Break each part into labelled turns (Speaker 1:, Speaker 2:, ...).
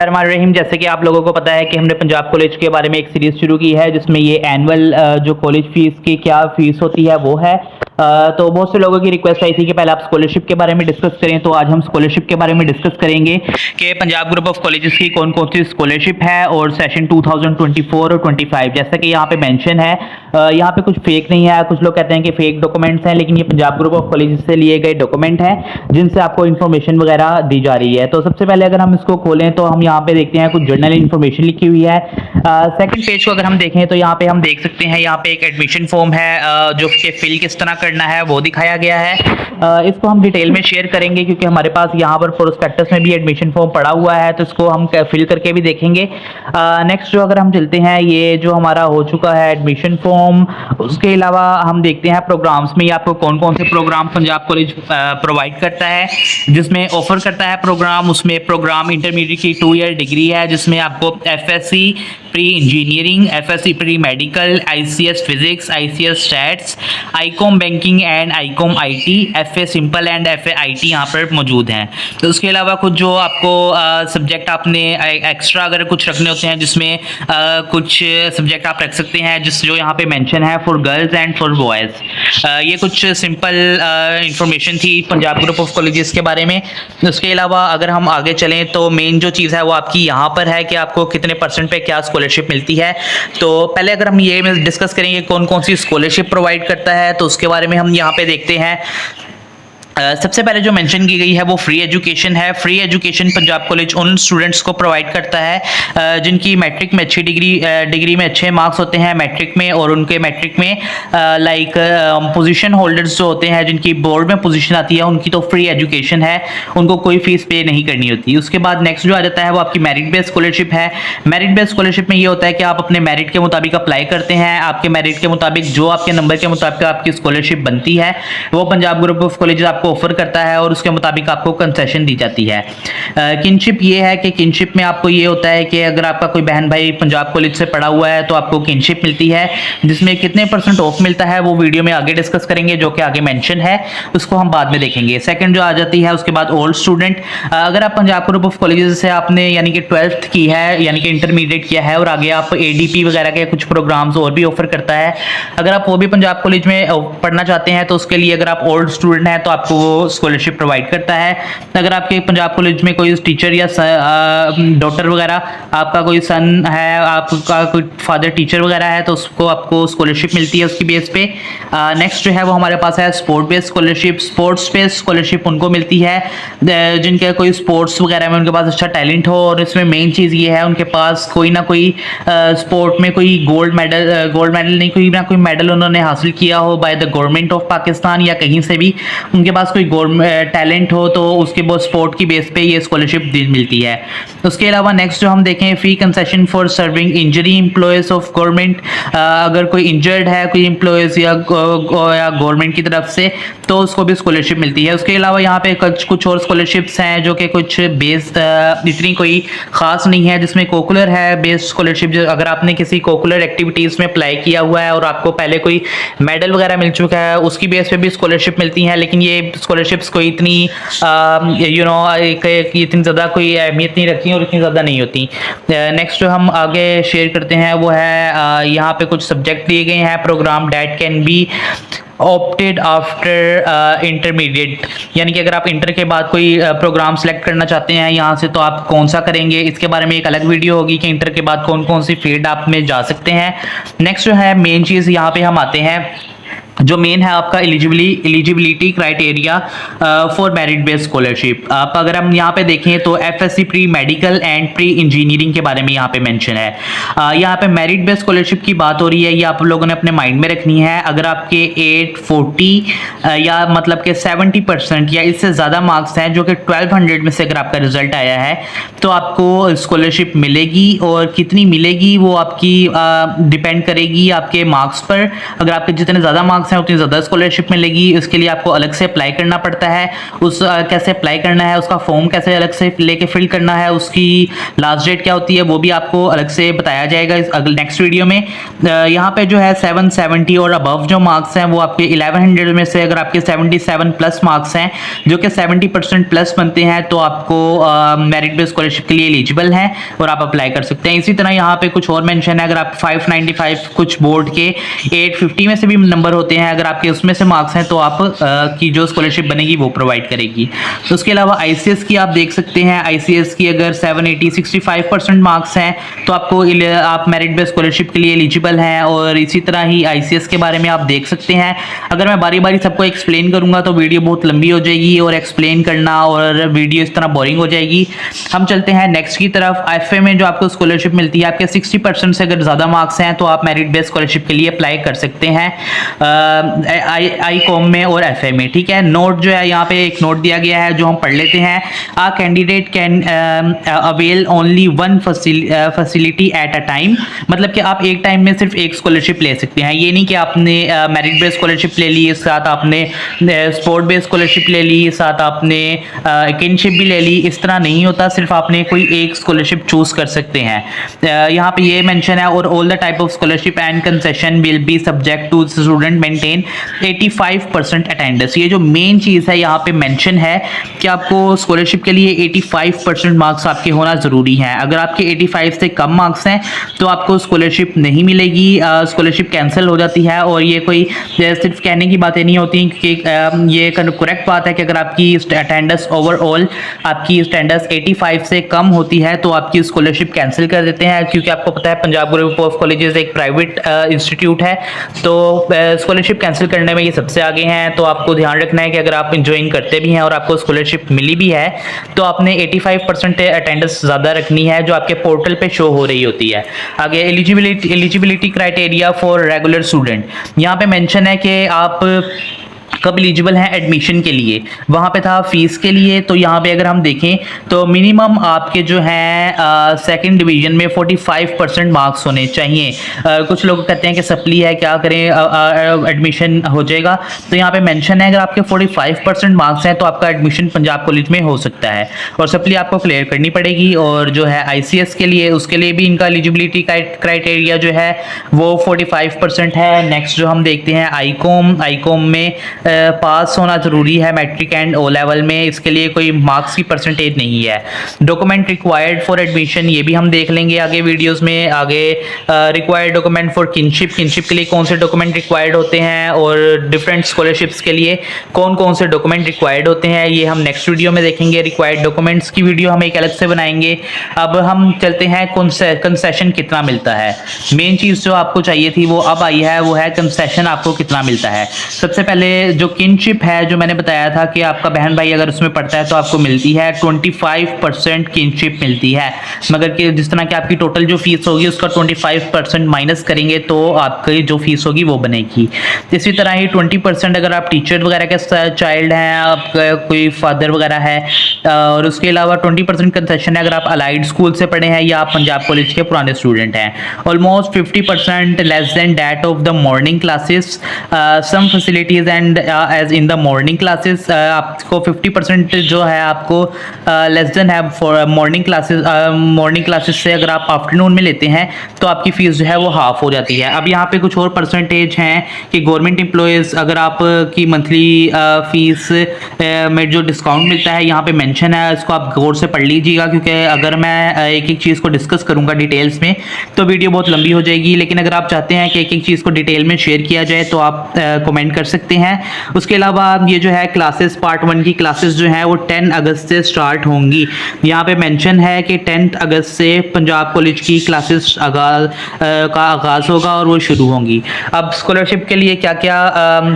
Speaker 1: रहीम, जैसे कि आप लोगों को पता है कि हमने पंजाब कॉलेज के बारे में एक सीरीज शुरू की है जिसमें ये एनुअल जो कॉलेज फीस की क्या फीस होती है वो है। तो बहुत से लोगों की रिक्वेस्ट आई थी कि पहले आप स्कॉलरशिप के बारे में डिस्कस करें, तो आज हम स्कॉलरशिप के बारे में डिस्कस करेंगे कि पंजाब ग्रुप ऑफ कॉलेजेस की कौन कौन सी स्कॉलरशिप है और सेशन 2024 और 25 जैसा कि यहाँ पे मेंशन है। यहाँ पे कुछ फेक नहीं है, कुछ लोग कहते हैं कि फेक डॉक्यूमेंट्स हैं, लेकिन ये पंजाब ग्रुप ऑफ कॉलेजेस से लिए गए डॉक्यूमेंट हैं जिनसे आपको इन्फॉर्मेशन वगैरह दी जा रही है। तो सबसे पहले अगर हम इसको खोलें तो हम यहाँ पे देखते हैं कुछ जर्नल इन्फॉर्मेशन लिखी हुई है। सेकंड पेज को अगर हम देखें तो यहाँ पे हम देख सकते हैं यहाँ पे एक एडमिशन फॉर्म है जो कि फिल किस तरह करना है वो दिखाया गया है। इसको हम डिटेल में शेयर करेंगे क्योंकि हमारे पास यहाँ पर प्रोस्पेक्टस में भी एडमिशन फॉर्म पड़ा हुआ है, तो इसको हम फिल करके भी देखेंगे। नेक्स्ट जो अगर हम चलते हैं, ये जो हमारा हो चुका है एडमिशन फॉर्म, उसके अलावा हम देखते हैं प्रोग्राम्स में आपको कौन कौन से प्रोग्राम पंजाब कॉलेज प्रोवाइड करता है, जिसमें ऑफर करता है प्रोग्राम। उसमें प्रोग्राम इंटरमीडिएट की 2 ईयर डिग्री है जिसमें आपको FSc pre engineering, FSc pre medical, ICS physics, ICS stats, Icom banking and Icom IT, FA simple and FA IT यहाँ पर मौजूद हैं। तो उसके अलावा कुछ जो आपको सब्जेक्ट आपने एक्स्ट्रा अगर कुछ रखने होते हैं, जिसमें कुछ सब्जेक्ट आप रख सकते हैं जो यहाँ पे मेंशन है for girls and for boys. ये कुछ सिंपल इंफॉर्मेशन थी पंजाब ग्रुप ऑफ कॉलेजेस के बारे में। उसके अलावा अगर हम आगे चलें तो मेन जो चीज़ है वो आपकी यहाँ पर है कि आपको कितने % पे क्या स्कॉलरशिप मिलती है। तो पहले अगर हम ये डिस्कस करेंगे कौन कौन सी स्कॉलरशिप प्रोवाइड करता है, तो उसके बारे में हम यहाँ पे देखते हैं। सबसे पहले जो मेंशन की गई है वो फ्री एजुकेशन है। फ्री एजुकेशन पंजाब कॉलेज उन स्टूडेंट्स को प्रोवाइड करता है जिनकी मैट्रिक में अच्छी डिग्री में अच्छे मार्क्स होते हैं मैट्रिक में, और उनके मैट्रिक में लाइक पोजीशन होल्डर्स जो होते हैं जिनकी बोर्ड में पोजीशन आती है, उनकी तो फ्री एजुकेशन है, उनको कोई फीस पे नहीं करनी होती। उसके बाद नेक्स्ट जो आ जाता है वो आपकी मेरिट बेस्ड स्कॉलरशिप है। मेरिट बेस्ड स्कॉलरशिप में ये होता है कि आप अपने मेरिट के मुताबिक अप्लाई करते हैं, आपके मेरिट के मुताबिक जो आपके नंबर के मुताबिक आपकी स्कॉलरशिप बनती है वो पंजाब ग्रुप ऑफ कॉलेज आपको ऑफर करता है और उसके मुताबिक आपको कंसेशन दी जाती है। किनशिप ये है कि किनशिप में आपको ये होता है कि अगर आपका कोई बहन भाई पंजाब कॉलेज से पढ़ा हुआ है तो आपको किनशिप मिलती है, जिसमें कितने % ऑफ मिलता है वो वीडियो में आगे डिस्कस करेंगे, जो कि आगे मेंशन है, उसको हम बाद में देखेंगे। सेकंड जो आ जाती है उसके बाद ओल्ड स्टूडेंट। अगर आप पंजाब ग्रुप ऑफ कॉलेजेस से आपने यानी कि 12th की है यानी कि इंटरमीडिएट किया है और आगे आप एडीपी वगैरह के कुछ प्रोग्राम्स और भी ऑफर करता है, अगर आप वो भी पंजाब कॉलेज में पढ़ना चाहते हैं तो उसके लिए अगर आप ओल्ड स्टूडेंट हैं तो आपको वो स्कॉलरशिप प्रोवाइड करता है। अगर आपके पंजाब कॉलेज में कोई टीचर या डॉटर वगैरह, आपका कोई सन है, आपका कोई फादर टीचर वगैरह है, तो उसको आपको स्कॉलरशिप मिलती है उसकी बेस पे। नेक्स्ट जो है वो हमारे पास है sport based scholarship. Sports based scholarship उनको मिलती है जिनके कोई स्पोर्ट्स वगैरह में उनके पास अच्छा टैलेंट हो, और इसमें मेन चीज़ ये है उनके पास कोई ना कोई स्पोर्ट में कोई गोल्ड मेडल नहीं, कोई ना कोई मेडल उन्होंने हासिल किया हो by the government of Pakistan या कहीं से भी उनके पास कोई टैलेंट हो, तो उसके बहुत स्पोर्ट की बेस पे ये स्कॉलरशिप मिलती है। उसके अलावा नेक्स्ट जो हम देखें, free concession for serving injury employees of government. अगर कोई इंजर्ड है कोई एम्प्लॉयज या गवर्नमेंट की तरफ से, तो उसको भी स्कॉलरशिप मिलती है। उसके अलावा यहाँ पे कुछ और स्कॉलरशिप्स हैं जो कि कुछ बेस्ड इतनी कोई खास नहीं है, जिसमें कोकुलर है बेस्ड स्कॉलरशिप। अगर आपने किसी कोकुलर एक्टिविटीज़ में अप्लाई किया हुआ है और आपको पहले कोई मेडल वगैरह मिल चुका है, उसकी बेस पे भी स्कॉलरशिप मिलती है, लेकिन ये स्कॉलरशिप्स कोई इतनी इतनी ज़्यादा कोई अहमियत नहीं रखती और इतनी ज़्यादा नहीं होती। नेक्स्ट जो हम आगे शेयर करते हैं वो है यहाँ पे कुछ सब्जेक्ट दिए गए हैं। Program that can be opted after intermediate, यानी कि अगर आप इंटर के बाद कोई प्रोग्राम सेलेक्ट करना चाहते हैं यहाँ से, तो आप कौन सा करेंगे, इसके बारे में एक अलग वीडियो होगी कि इंटर के बाद कौन कौन सी फील्ड आप में जा सकते हैं। नेक्स्ट जो है मेन चीज़ यहाँ पे हम आते हैं, जो मेन है आपका eligibility criteria for merit based scholarship. आप अगर हम यहाँ पे देखें तो FSc pre medical and pre engineering के बारे में यहाँ पे मेंशन है। यहाँ पे मेरिट बेस्ड स्कॉलरशिप की बात हो रही है, ये आप लोगों ने अपने माइंड में रखनी है। अगर आपके 840 या मतलब के 70% या इससे ज़्यादा मार्क्स हैं, जो कि 1200 में से अगर आपका रिजल्ट आया है, तो आपको स्कॉलरशिप मिलेगी, और कितनी मिलेगी वो आपकी डिपेंड करेगी आपके मार्क्स पर। अगर आपके जितने ज़्यादा मार्क्स मार्क्स हैं उतनी ज़्यादा स्कॉलरशिप मिलेगी। इसके लिए आपको अलग से अप्लाई करना पड़ता है। कैसे अप्लाई करना है, उसका फॉर्म कैसे अलग से लेके फिल करना है, उसकी लास्ट डेट क्या होती है, वो भी आपको अलग से बताया जाएगा इस नेक्स्ट वीडियो में। यहाँ पे जो है 770 और अबव जो मार्क्स हैं वो आपके 1100 में से अगर आपके 77 प्लस मार्क्स हैं जो कि 70% प्लस बनते हैं तो आपको मेरिट बेस्ड स्कॉलरशिप के लिए एलिजिबल हैं और आप अप्लाई कर सकते हैं। इसी तरह यहाँ पे कुछ और मेंशन है, अगर आप 595 कुछ बोर्ड के 850 में से भी नंबर होते हैं, अगर आपके उसमें से मार्क्स हैं तो आप की जो स्कॉलरशिप बनेगी वो प्रोवाइड करेगी। तो उसके अलावा ICS की आप देख सकते हैं, ICS की अगर 780 65% मार्क्स हैं तो आपको आप मेरिट बेस्ड स्कॉलरशिप के लिए एलिजिबल हैं। और इसी तरह ही ICS के बारे में आप देख सकते हैं। अगर मैं बारी बारी सबको एक्सप्लेन करूंगा तो वीडियो बहुत लंबी हो जाएगी और एक्सप्लेन करना और वीडियो इस तरह बोरिंग हो जाएगी। हम चलते हैं नेक्स्ट की तरफ। FA में जो आपको स्कॉलरशिप मिलती है, आपके 60% से अगर ज़्यादा मार्क्स हैं तो आप मेरिट बेस्ड स्कॉलरशिप के लिए अप्लाई कर सकते हैं ICOM में और FA में। ठीक है, नोट जो है यहाँ पे एक नोट दिया गया है जो हम पढ़ लेते हैं। A candidate can avail only one facility at a time, मतलब कि आप एक टाइम में सिर्फ एक स्कॉलरशिप ले सकते हैं। ये नहीं कि आपने मेरिट बेस्ड स्कॉलरशिप ले ली, साथ आपने स्पोर्ट बेस्ड स्कॉलरशिप ले ली, साथ आपने किनशिप भी ले ली, इस तरह नहीं होता। सिर्फ आपने कोई एक स्कॉलरशिप चूज कर सकते हैं। यहाँ पे ये मेंशन है, और all the type of scholarship and concession will be subject to student maintain 85% attendance. ये जो मेन चीज़ है यहाँ पे मेंशन है कि आपको स्कॉलरशिप के लिए 85% मार्क्स आपके होना ज़रूरी है। अगर आपके 85 से कम मार्क्स हैं तो आपको स्कॉलरशिप नहीं मिलेगी, स्कॉलरशिप कैंसिल हो जाती है। और ये कोई सिर्फ कहने की बातें नहीं होती, क्योंकि ये करेक्ट बात है कि अगर आपकी अटेंडेंस ओवरऑल आपकी अटेंडेंस 85 से कम होती है तो आपकी स्कॉलरशिप कैंसिल कर देते हैं। क्योंकि आपको पता है पंजाब ग्रुप ऑफ कॉलेजेस एक प्राइवेट इंस्टीट्यूट है, तो स्कॉलरशिप कैंसिल करने में ये सबसे आगे हैं। तो आपको ध्यान रखना है कि अगर आप ज्वाइन करते भी हैं और आपको स्कॉलरशिप मिली भी है तो आपने 85% अटेंडेंस ज़्यादा रखनी है जो आपके पोर्टल पे शो हो रही होती है। आगे eligibility criteria for regular student, यहाँ पे मेंशन है कि आप कब एलिजिबल हैं एडमिशन के लिए। वहाँ पे था फीस के लिए, तो यहाँ पे अगर हम देखें तो मिनिमम आपके जो हैं सेकंड डिवीजन में 45% मार्क्स होने चाहिए। कुछ लोग कहते हैं कि सप्ली है क्या करें एडमिशन हो जाएगा, तो यहाँ पे मेंशन है अगर आपके 45% मार्क्स हैं तो आपका एडमिशन पंजाब कॉलेज में हो सकता है और सप्ली आपको क्लियर करनी पड़ेगी। और जो है ICS के लिए, उसके लिए भी इनका एलिजिबिलिटी क्राइटेरिया जो है वो 45% है। नेक्स्ट जो हम देखते हैं ICOM में पास होना ज़रूरी है मैट्रिक एंड O लेवल में, इसके लिए कोई मार्क्स की परसेंटेज नहीं है। डॉक्यूमेंट रिक्वायर्ड फॉर एडमिशन, ये भी हम देख लेंगे आगे वीडियोस में। आगे रिक्वायर्ड डॉक्यूमेंट फॉर किनशिप के लिए कौन से डॉक्यूमेंट रिक्वायर्ड होते हैं और डिफरेंट स्कॉलरशिप्स के लिए कौन कौन से डॉक्यूमेंट रिक्वायर्ड होते हैं, ये हम नेक्स्ट वीडियो में देखेंगे। रिक्वायर्ड डॉक्यूमेंट्स की वीडियो हम एक अलग से बनाएंगे। अब हम चलते हैं कंसेशन कितना मिलता है। मेन चीज़ जो आपको चाहिए थी वो अब आई है, वो है कंसेशन आपको कितना मिलता है। सबसे पहले जो किनशिप है, जो मैंने बताया था कि आपका बहन भाई अगर उसमें पढ़ता है तो आपको मिलती है 25% किनशिप मिलती है, मगर कि जिस तरह की आपकी टोटल जो फीस होगी उसका 25% माइनस करेंगे तो आपकी जो फीस होगी वो बनेगी। इसी तरह ही 20% अगर आप टीचर वगैरह के चाइल्ड हैं, आपका कोई फादर वगैरह है, और उसके अलावा 20% कंसेशन है अगर आप अलाइड स्कूल से पढ़े हैं या आप पंजाब कॉलेज के पुराने स्टूडेंट हैं। Almost 50% less than that of the morning classes, some facilities and as in the morning classes. आपको 50% जो है आपको लेस देन है फॉर मॉर्निंग क्लासेस से अगर आप आफ्टरनून में लेते हैं तो आपकी फ़ीस जो है वो हाफ हो जाती है। अब यहाँ पे कुछ और परसेंटेज हैं कि गवर्नमेंट एम्प्लॉयज़ अगर आप की मंथली फ़ीस में जो डिस्काउंट मिलता है यहाँ पे मेंशन है, इसको आप गौर से पढ़ लीजिएगा क्योंकि अगर मैं एक एक चीज़ को डिस्कस करूँगा डिटेल्स में तो वीडियो बहुत लंबी हो जाएगी। लेकिन अगर आप चाहते हैं कि एक एक चीज़ को डिटेल में शेयर किया जाए तो आप कमेंट कर सकते हैं। उसके अलावा ये जो है क्लासेस पार्ट 1 की क्लासेस जो है वो 10 अगस्त से स्टार्ट होंगी। यहाँ पे मेंशन है कि 10 अगस्त से पंजाब कॉलेज की क्लासेस का आगाज़ होगा और वो शुरू होंगी। अब स्कॉलरशिप के लिए क्या क्या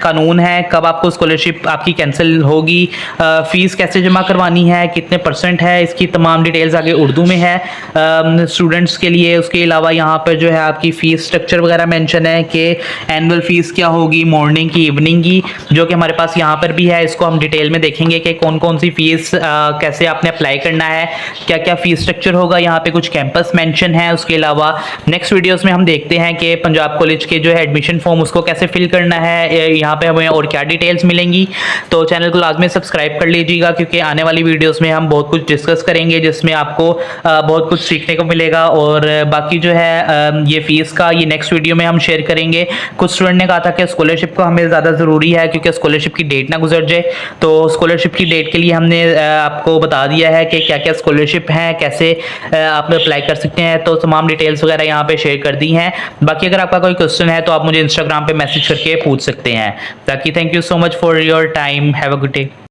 Speaker 1: कानून है, कब आपको स्कॉलरशिप आपकी कैंसिल होगी, फ़ीस कैसे जमा करवानी है, कितने % है, इसकी तमाम डिटेल्स आगे उर्दू में है स्टूडेंट्स के लिए। उसके अलावा यहाँ पर जो है आपकी फ़ीस स्ट्रक्चर वगैरह मेंशन है कि एनुअल फ़ीस क्या होगी, मॉर्निंग की, इवनिंग की, जो कि हमारे पास यहाँ पर भी है। इसको हम डिटेल में देखेंगे कि कौन कौन सी फीस कैसे आपने अप्लाई करना है, क्या क्या फीस स्ट्रक्चर होगा, यहाँ पे कुछ कैंपस मेंशन है। उसके अलावा नेक्स्ट वीडियोस में हम देखते हैं कि पंजाब कॉलेज के जो है एडमिशन फॉर्म उसको कैसे फिल करना है, यहाँ पे हमें और क्या डिटेल्स मिलेंगी। तो चैनल को लाजमी सब्सक्राइब कर लीजिएगा, क्योंकि आने वाली वीडियोस में हम बहुत कुछ डिस्कस करेंगे जिसमें आपको बहुत कुछ सीखने को मिलेगा। और बाकी जो है ये फीस का ये नेक्स्ट वीडियो में हम शेयर करेंगे। कुछ स्टूडेंट ने कहा था कि स्कॉलरशिप को हमें ज़्यादा ज़रूरी है क्योंकि स्कॉलरशिप की डेट ना गुजर जाए, तो स्कॉलरशिप की डेट के लिए हमने आपको बता दिया है कि क्या क्या स्कॉलरशिप है, कैसे आप अप्लाई कर सकते हैं। तो तमाम डिटेल्स वगैरह यहाँ पे शेयर कर दी हैं। बाकी अगर आपका कोई क्वेश्चन है तो आप मुझे इंस्टाग्राम पे मैसेज करके पूछ सकते हैं। बाकी thank you so much for your time, have a good day.